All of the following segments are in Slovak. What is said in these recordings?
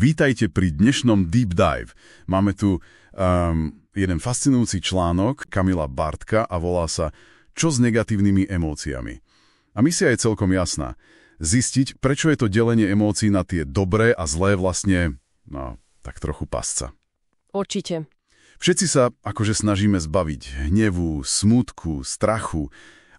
Vítajte pri dnešnom Deep Dive. Máme tu jeden fascinujúci článok Kamila Bartka a volá sa Čo s negatívnymi emóciami? A misia je celkom jasná. Zistiť, prečo je to delenie emócií na tie dobré a zlé vlastne, tak trochu pasca. Určite. Všetci sa akože snažíme zbaviť hnevu, smútku, strachu,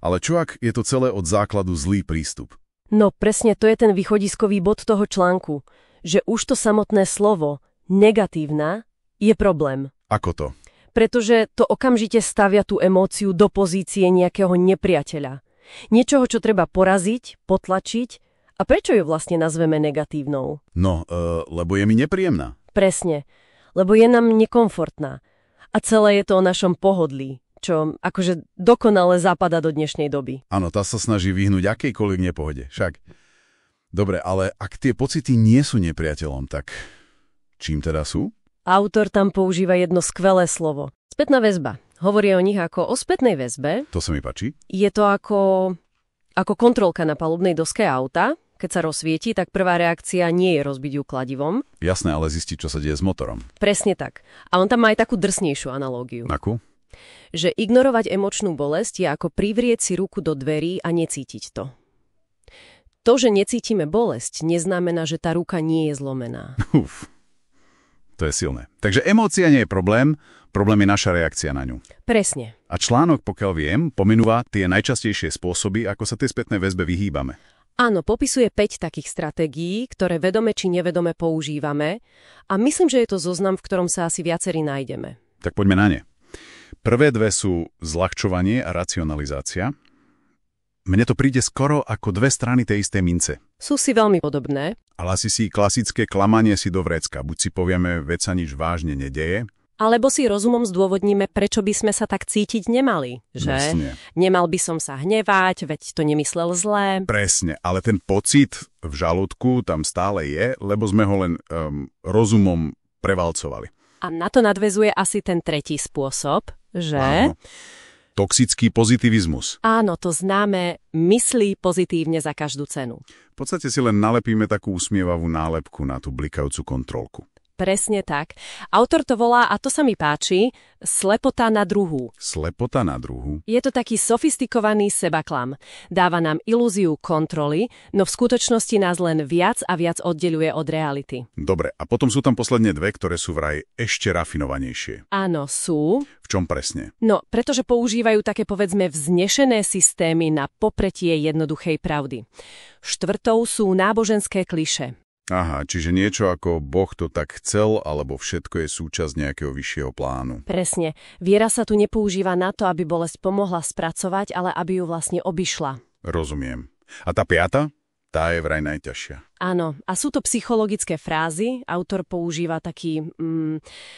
ale čo ak je to celé od základu zlý prístup? No presne to je ten východiskový bod toho článku. Že už to samotné slovo, negatívna, je problém. Ako to? Pretože to okamžite stavia tú emóciu do pozície nejakého nepriateľa. Niečoho, čo treba poraziť, potlačiť. A prečo ju vlastne nazveme negatívnou? No, lebo je mi nepríjemná. Presne, lebo je nám nekomfortná. A celé je to o našom pohodlí, čo akože dokonale zapadá do dnešnej doby. Áno, tá sa snaží vyhnúť akejkoľvek nepohode, však. Dobre, ale ak tie pocity nie sú nepriateľom, tak čím teda sú? Autor tam používa jedno skvelé slovo. Spätná väzba. Hovorí o nich ako o spätnej väzbe. To sa mi páči. Je to ako kontrolka na palubnej doske auta. Keď sa rozsvieti, tak prvá reakcia nie je rozbiť ju kladivom. Jasné, ale zistiť, čo sa deje s motorom. Presne tak. A on tam má aj takú drsnejšiu analógiu. Akú? Že ignorovať emočnú bolesť je ako privrieť si ruku do dverí a necítiť to. To, že necítime bolesť, neznamená, že tá ruka nie je zlomená. To je silné. Takže emócia nie je problém je naša reakcia na ňu. Presne. A článok, pokiaľ viem, pomenúva tie najčastejšie spôsoby, ako sa tej spätnej väzbe vyhýbame. Áno, popisuje 5 takých stratégií, ktoré vedome či nevedome používame a myslím, že je to zoznam, v ktorom sa asi viacerí nájdeme. Tak poďme na ne. Prvé dve sú zľahčovanie a racionalizácia. Mne to príde skoro ako dve strany tej istej mince. Sú si veľmi podobné. Ale asi si klasické klamanie si do vrecka. Buď si povieme, veď sa nič vážne nedeje. Alebo si rozumom zdôvodníme, prečo by sme sa tak cítiť nemali. Že? Presne. Nemal by som sa hnevať, veď to nemyslel zlé. Presne, ale ten pocit v žalúdku tam stále je, lebo sme ho len rozumom prevalcovali. A na to nadväzuje asi ten tretí spôsob, že... Áno. Toxický pozitivizmus. Áno, to známe, myslí pozitívne za každú cenu. V podstate si len nalepíme takú usmievavú nálepku na tú blikajúcu kontrolku. Presne tak. Autor to volá, a to sa mi páči, slepota na druhu. Slepota na druhu? Je to taký sofistikovaný sebaklam. Dáva nám ilúziu kontroly, no v skutočnosti nás len viac a viac oddeľuje od reality. Dobre, a potom sú tam posledné dve, ktoré sú vraj ešte rafinovanejšie. Áno, sú. V čom presne? No, pretože používajú také povedzme vznešené systémy na popretie jednoduchej pravdy. Štvrtou sú náboženské klišé. Aha, čiže niečo ako Boh to tak chcel, alebo všetko je súčasť nejakého vyššieho plánu. Presne. Viera sa tu nepoužíva na to, aby bolesť pomohla spracovať, ale aby ju vlastne obišla. Rozumiem. A tá piata? Tá je vraj najťažšia. Áno, a sú to psychologické frázy. Autor používa taký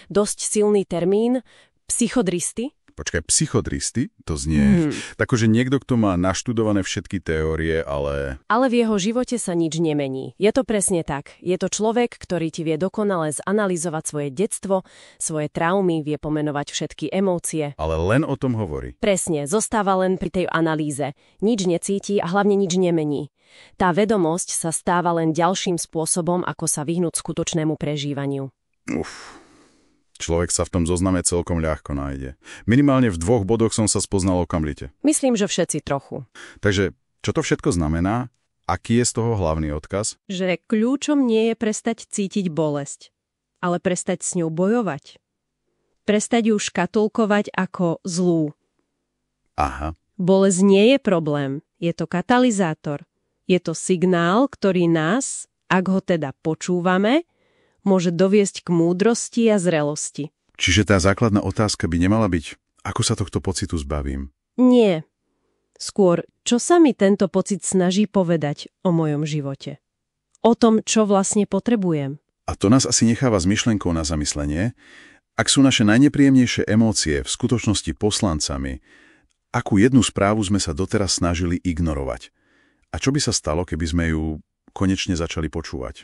dosť silný termín psychodristy. Počkaj, psychodristy? To znie... Takže niekto, kto má naštudované všetky teórie, ale... Ale v jeho živote sa nič nemení. Je to presne tak. Je to človek, ktorý ti vie dokonale zanalyzovať svoje detstvo, svoje traumy, vie pomenovať všetky emócie. Ale len o tom hovorí. Presne, zostáva len pri tej analýze. Nič necíti a hlavne nič nemení. Tá vedomosť sa stáva len ďalším spôsobom, ako sa vyhnúť skutočnému prežívaniu. Človek sa v tom zozname celkom ľahko nájde. Minimálne v 2 bodoch som sa spoznal okamžite. Myslím, že všetci trochu. Takže, čo to všetko znamená? Aký je z toho hlavný odkaz? Že kľúčom nie je prestať cítiť bolesť, ale prestať s ňou bojovať. Prestať ju škatulkovať ako zlú. Aha. Bolesť nie je problém, je to katalizátor. Je to signál, ktorý nás, ak ho teda počúvame, môže doviesť k múdrosti a zrelosti. Čiže tá základná otázka by nemala byť, ako sa tohto pocitu zbavím? Nie. Skôr, čo sa mi tento pocit snaží povedať o mojom živote? O tom, čo vlastne potrebujem. A to nás asi necháva s myšlenkou na zamyslenie. Ak sú naše najnepríjemnejšie emócie v skutočnosti poslancami, akú jednu správu sme sa doteraz snažili ignorovať? A čo by sa stalo, keby sme ju konečne začali počúvať?